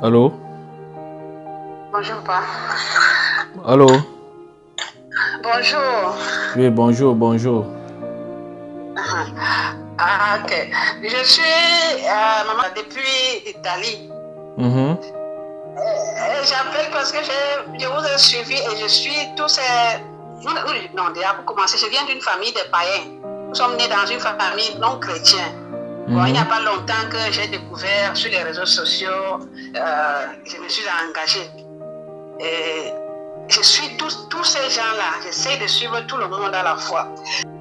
Allô? Bonjour, pas. Allô? Bonjour. Oui, bonjour, bonjour. Ah, ok. Je suis maman depuis l'Italie. J'appelle parce que je vous ai suivi et je suis tous ces... Non, déjà pour commencer, je viens d'une famille de païens. Nous sommes nés dans une famille non chrétienne. Bon, il n'y a pas longtemps que j'ai découvert sur les réseaux sociaux, je me suis engagée. Et je suis tous ces gens-là, j'essaie de suivre tout le monde à la fois.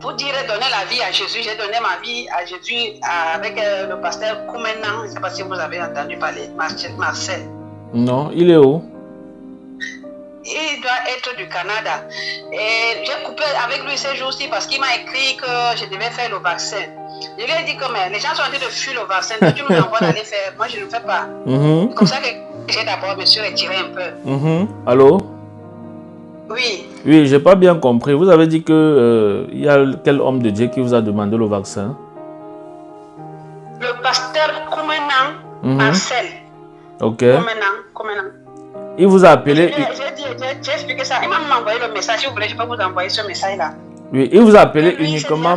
Pour dire donner la vie à Jésus, j'ai donné ma vie à Jésus avec le pasteur Koumenan. Je ne sais pas si vous avez entendu parler, Marcel. Non, il est où? Il doit être du Canada. Et j'ai coupé avec lui ces jours-ci parce qu'il m'a écrit que je devais faire le vaccin. Je lui ai dit que mais les gens sont en train de fuir le vaccin, que tu nous envoies d'aller faire. Moi, je ne le fais pas. Comme ça que j'ai d'abord me suis retiré un peu. Allô? Oui. Oui, j'ai pas bien compris. Vous avez dit que il y a quel homme de Dieu qui vous a demandé le vaccin? Le pasteur Koumenan, Marcel. Ok. Koumenan. Il vous a appelé. J'ai expliqué ça. Il m'a envoyé le message. Si vous voulez, je peux vous envoyer ce message-là. Oui, il vous a appelé uniquement.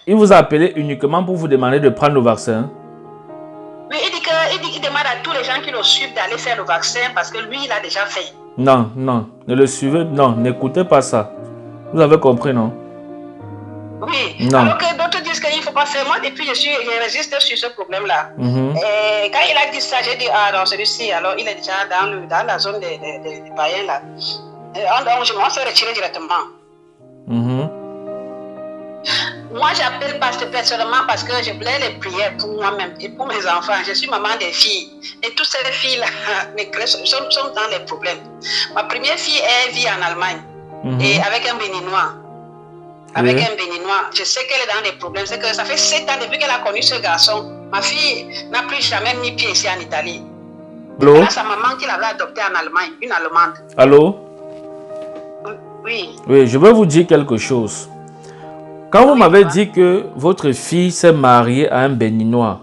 Il vous a appelé uniquement pour vous demander de prendre le vaccin. Oui, il demande à tous les gens qui le suivent d'aller faire le vaccin parce que lui, il a déjà fait. Non, ne le suivez, non, n'écoutez pas ça. Vous avez compris, non? Oui, non. Alors que d'autres disent qu'il ne faut pas faire. Moi, depuis, je résiste sur ce problème-là. Et quand il a dit ça, j'ai dit, ah non, celui-ci, alors il est déjà dans la zone des païens, là. Donc, je m'en suis retiré directement. Moi, j'appelle personnellement parce que je voulais les prières pour moi-même et pour mes enfants. Je suis maman des filles. Et toutes ces filles-là sont dans les problèmes. Ma première fille, elle vit en Allemagne. Et avec un Béninois. Je sais qu'elle est dans des problèmes. C'est que ça fait 7 ans depuis qu'elle a connu ce garçon. Ma fille n'a plus jamais mis pied ici en Italie. Allô? Elle a sa maman qui l'avait adoptée en Allemagne, une Allemande. Allô? Oui. Oui, je veux vous dire quelque chose. Quand vous m'avez dit que votre fille s'est mariée à un Béninois,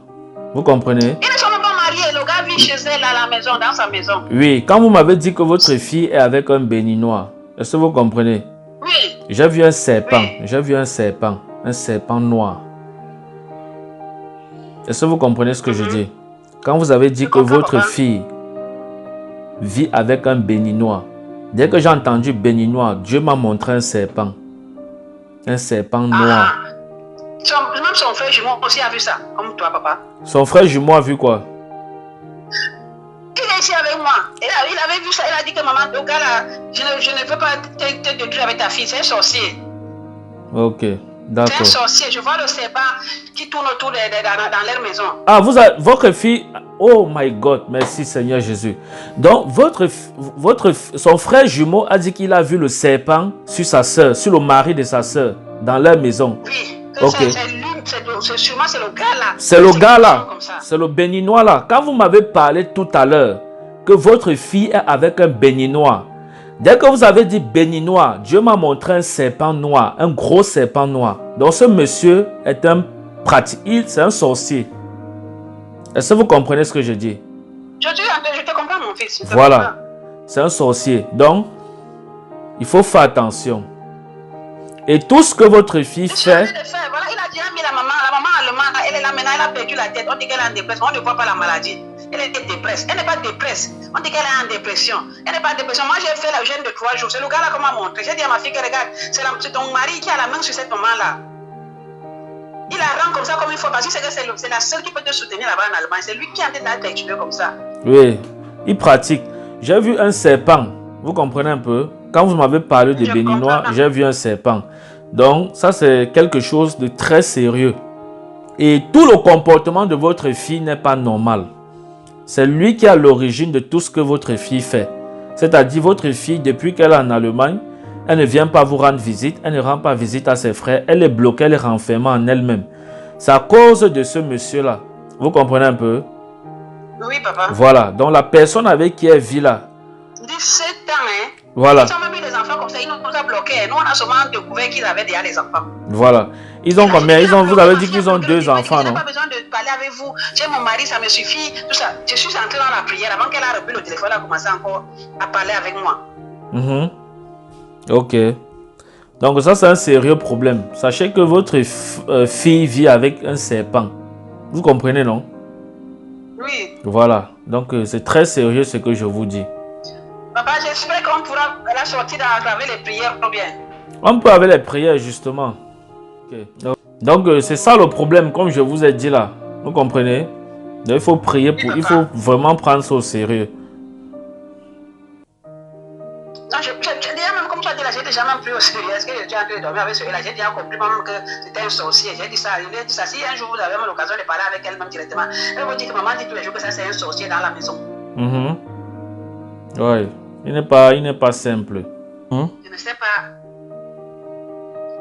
vous comprenez? Ils ne sont même pas mariés. Le gars vit chez elle à la maison, dans sa maison. Oui, quand vous m'avez dit que votre fille est avec un Béninois, est-ce que vous comprenez? Oui. J'ai vu un serpent. Oui. J'ai vu un serpent noir. Est-ce que vous comprenez ce que je dis? Quand vous avez dit que votre fille vit avec un Béninois, dès que j'ai entendu Béninois, Dieu m'a montré un serpent. Un serpent noir. Même son frère jumeau aussi a vu ça, comme toi, papa. Son frère jumeau a vu quoi? Il est ici avec moi. Il avait vu ça. Il a dit que maman, le gars là, je ne veux pas te détruire avec ta fille. C'est un sorcier. Ok, d'accord. C'est un sorcier. Je vois le serpent qui tourne autour dans leur maison. Ah, votre fille... Oh my God, merci Seigneur Jésus. Donc, son frère jumeau a dit qu'il a vu le serpent sur sa soeur, sur le mari de sa soeur, dans leur maison. Oui, okay. Sûrement c'est le gars là. C'est le gars là, c'est le Béninois là. Quand vous m'avez parlé tout à l'heure que votre fille est avec un Béninois, dès que vous avez dit Béninois, Dieu m'a montré un serpent noir, un gros serpent noir. Donc ce monsieur est c'est un sorcier. Est-ce que vous comprenez ce que je dis? Je te comprends, mon fils. Voilà, c'est un sorcier. Donc, il faut faire attention. Et tout ce que votre fille fait... Voilà, il a déjà mis la maman allemande, elle est là maintenant, elle a perdu la tête. On dit qu'elle est en dépression, on ne voit pas la maladie. Elle est dépresse. Elle n'est pas dépresse. On dit qu'elle est en dépression. Elle n'est pas dépression. Moi, j'ai fait la jeûne de 3 jours. C'est le gars là qu'on m'a montré. J'ai dit à ma fille que regarde, c'est ton mari qui a la main sur cette maman-là. Il la rend comme ça comme il faut parce que c'est la seule qui peut te soutenir là-bas en Allemagne. C'est lui qui a été t'activer comme ça. Oui, il pratique. J'ai vu un serpent. Vous comprenez un peu? Quand vous m'avez parlé de Béninois, j'ai vu un serpent. Donc, ça c'est quelque chose de très sérieux. Et tout le comportement de votre fille n'est pas normal. C'est lui qui a l'origine de tout ce que votre fille fait. C'est-à-dire, votre fille, depuis qu'elle est en Allemagne, elle ne vient pas vous rendre visite, elle ne rend pas visite à ses frères, elle est bloquée, elle est renfermée en elle-même. C'est à cause de ce monsieur-là. Vous comprenez un peu? Oui, papa. Voilà, donc la personne avec qui elle vit là. 17 ans, hein? Voilà. Ils ont même eu des enfants comme ça, ils nous ont bloqués. Nous, on a seulement découvert qu'ils avaient déjà des enfants. Voilà. Ils ont combien? Vous avez dit qu'ils ont 2 enfants, non? Je n'ai pas besoin de parler avec vous. J'ai mon mari, ça me suffit. Tout ça. Je suis entrée dans la prière. Avant qu'elle a repris le téléphone, elle a commencé encore à parler avec moi. Ok. Donc ça, c'est un sérieux problème. Sachez que votre fille vit avec un serpent. Vous comprenez, non? Oui. Voilà. Donc c'est très sérieux ce que je vous dis. Papa, j'espère qu'on pourra la sortir avec les prières ou bien. On peut avec les prières, justement. Okay. Donc c'est ça le problème, comme je vous ai dit là. Vous comprenez? Donc, il faut prier pour... Il faut vraiment prendre ça au sérieux. Non, déjà même comme tu as dit là, j'ai déjà même pris au sérieux. Est-ce que tu as dormi avec celui-là? J'ai déjà compris même que c'était un sorcier. J'ai dit ça. Si un jour vous avez même l'occasion de parler avec elle-même directement, elle vous dit que maman dit tous les jours que ça c'est un sorcier dans la maison. Oui, il n'est pas simple. Je ne sais pas.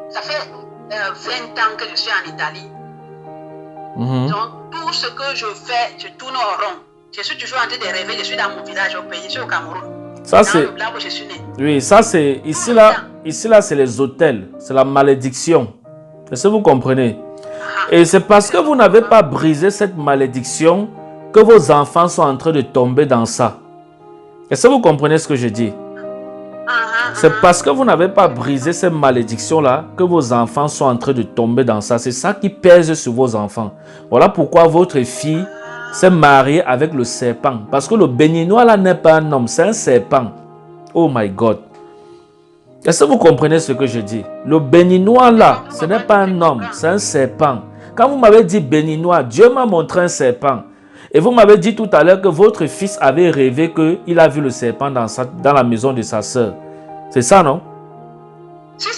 Ça fait 20 ans que je suis en Italie. Donc, tout ce que je fais, je tourne au rond. Je suis toujours en train de rêver. Je suis dans mon village au pays, je suis au Cameroun. Ça, c'est... Là où je suis né. Oui, ça, c'est... Ici, là, c'est les hôtels. C'est la malédiction. Est-ce que vous comprenez? Et c'est parce que vous n'avez pas brisé cette malédiction que vos enfants sont en train de tomber dans ça. Est-ce que vous comprenez ce que je dis? C'est parce que vous n'avez pas brisé cette malédiction-là que vos enfants sont en train de tomber dans ça. C'est ça qui pèse sur vos enfants. Voilà pourquoi votre fille s'est mariée avec le serpent. Parce que le béninois là n'est pas un homme, c'est un serpent. Oh my God. Est-ce que vous comprenez ce que je dis? Le béninois là, ce n'est pas un homme, c'est un serpent. Quand vous m'avez dit béninois, Dieu m'a montré un serpent. Et vous m'avez dit tout à l'heure que votre fils avait rêvé qu'il a vu le serpent dans la maison de sa sœur. C'est ça, non? Si.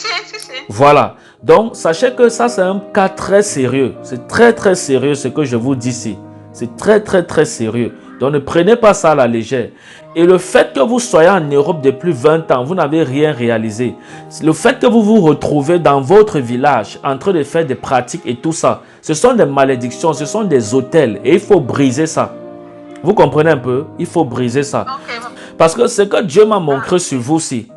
Voilà. Donc, sachez que ça, c'est un cas très sérieux. C'est très, très sérieux ce que je vous dis ici. C'est très, très, très sérieux. Donc, ne prenez pas ça à la légère. Et le fait que vous soyez en Europe depuis 20 ans, vous n'avez rien réalisé. Le fait que vous vous retrouvez dans votre village en train de faire des pratiques et tout ça, ce sont des malédictions, ce sont des autels. Et il faut briser ça. Vous comprenez un peu? Il faut briser ça. Parce que ce que Dieu m'a montré sur vous aussi,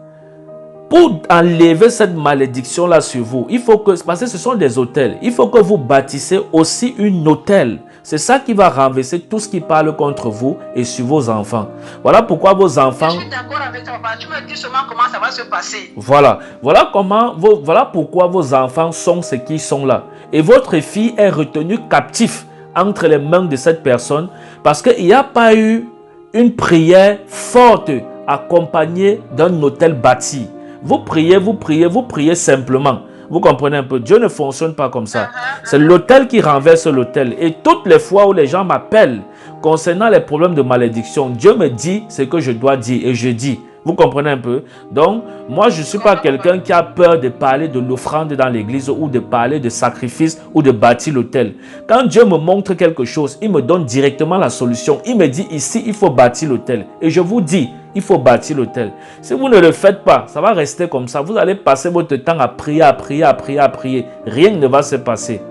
pour enlever cette malédiction-là sur vous, il faut que, parce que ce sont des autels, il faut que vous bâtissez aussi une autel. C'est ça qui va renverser tout ce qui parle contre vous et sur vos enfants. Voilà pourquoi vos enfants... Je suis d'accord avec toi, papa. Tu me dis seulement comment ça va se passer. Voilà pourquoi vos enfants sont ce qu'ils sont là. Et votre fille est retenue captive entre les mains de cette personne parce qu'il n'y a pas eu une prière forte accompagnée d'un autel bâti. Vous priez simplement. Vous comprenez un peu? Dieu ne fonctionne pas comme ça. C'est l'autel qui renverse l'autel. Et toutes les fois où les gens m'appellent concernant les problèmes de malédiction, Dieu me dit ce que je dois dire et je dis. Vous comprenez un peu? Donc, moi, je ne suis pas quelqu'un qui a peur de parler de l'offrande dans l'église ou de parler de sacrifice ou de bâtir l'autel. Quand Dieu me montre quelque chose, il me donne directement la solution. Il me dit ici, il faut bâtir l'autel. Et je vous dis, il faut bâtir l'autel. Si vous ne le faites pas, ça va rester comme ça. Vous allez passer votre temps à prier, à prier, à prier, à prier. Rien ne va se passer.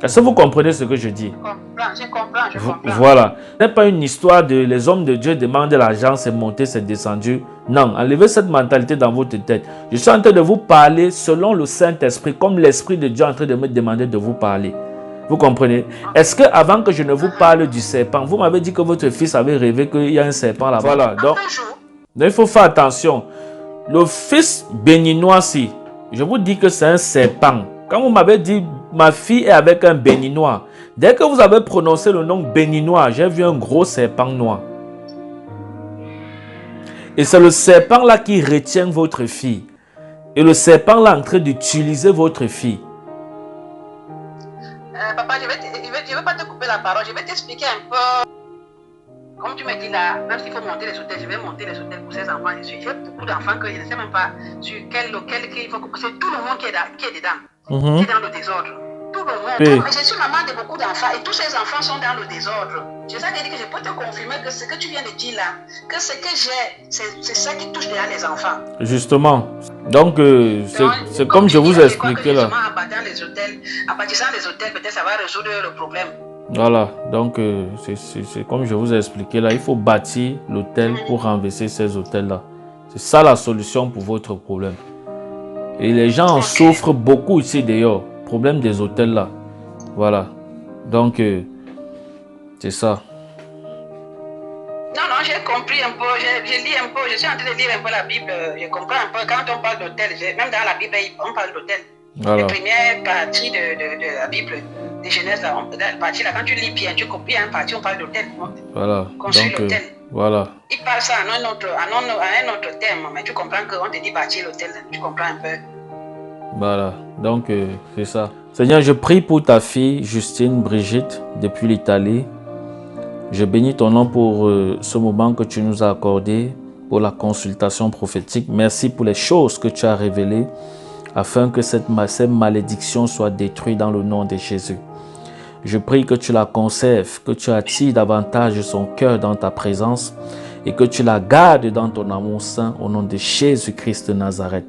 Est-ce que vous comprenez ce que je dis? Je comprends. Voilà. Ce n'est pas une histoire de les hommes de Dieu demandent l'argent, c'est monté, c'est descendu. Non, enlevez cette mentalité dans votre tête. Je suis en train de vous parler selon le Saint-Esprit, comme l'Esprit de Dieu est en train de me demander de vous parler. Vous comprenez? Est-ce que avant que je ne vous parle du serpent, vous m'avez dit que votre fils avait rêvé qu'il y a un serpent là-bas? Voilà. Donc, il faut faire attention. Le fils béninois, si, je vous dis que c'est un serpent. Quand vous m'avez dit, ma fille est avec un béninois, dès que vous avez prononcé le nom béninois, j'ai vu un gros serpent noir. Et c'est le serpent là qui retient votre fille. Et le serpent là est en train d'utiliser votre fille. Papa, je ne vais pas te couper la parole, je vais t'expliquer un peu. Comme tu me dis là, même s'il faut monter les hôtels, je vais monter les hôtels pour ces enfants. J'ai beaucoup d'enfants que je ne sais même pas sur quel local il faut couper. C'est tout le monde qui est dedans. Qui est dans le désordre. Tout le monde. Oui. Je suis maman de beaucoup d'enfants et tous ces enfants sont dans le désordre. C'est ça qui dit que je peux te confirmer que ce que tu viens de dire là, que ce que j'ai, c'est ça qui touche déjà les enfants. Justement. Donc, c'est comme je vous ai expliqué là. En bâtissant les hôtels, peut-être ça va résoudre le problème. Voilà. Donc, c'est comme je vous ai expliqué là. Il faut bâtir l'hôtel pour renverser ces hôtels là. C'est ça la solution pour votre problème. Et les gens en souffrent beaucoup ici d'ailleurs. problème des hôtels là. Voilà. Donc, c'est ça. Non, non, j'ai compris un peu, je lis un peu, je suis en train de lire un peu la Bible, je comprends un peu. Quand on parle d'hôtel, même dans la Bible, on parle d'hôtel. Voilà. La première partie de la Bible, de Genèse, là, la partie là, quand tu lis bien, tu comprends une partie, on parle d'hôtel. Voilà. Construire Donc, l'hôtel. voilà. Il parle ça à un autre terme, mais tu comprends qu'on te dit bâtir l'hôtel, tu comprends un peu. Voilà. Donc, c'est ça. Seigneur, je prie pour ta fille, Justine Brigitte, depuis l'Italie. Je bénis ton nom pour ce moment que tu nous as accordé, pour la consultation prophétique. Merci pour les choses que tu as révélées, afin que cette malédiction soit détruite dans le nom de Jésus. Je prie que tu la conserves, que tu attires davantage son cœur dans ta présence et que tu la gardes dans ton amour saint au nom de Jésus-Christ de Nazareth.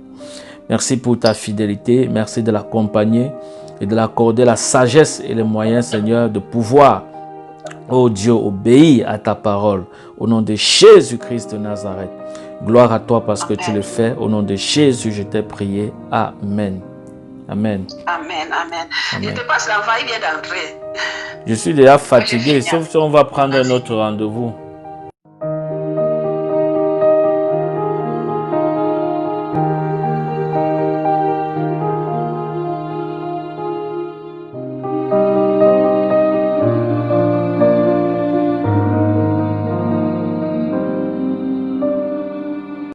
Merci pour ta fidélité, merci de l'accompagner et de l'accorder la sagesse et les moyens, Seigneur, de pouvoir, oh Dieu, obéir à ta parole au nom de Jésus-Christ de Nazareth. Gloire à toi parce que tu le fais. Au nom de Jésus, je t'ai prié. Amen. Amen. Amen, amen. Je te passe l'envoi, il vient d'entrer. Je suis déjà fatigué, sauf si on va prendre un autre rendez-vous.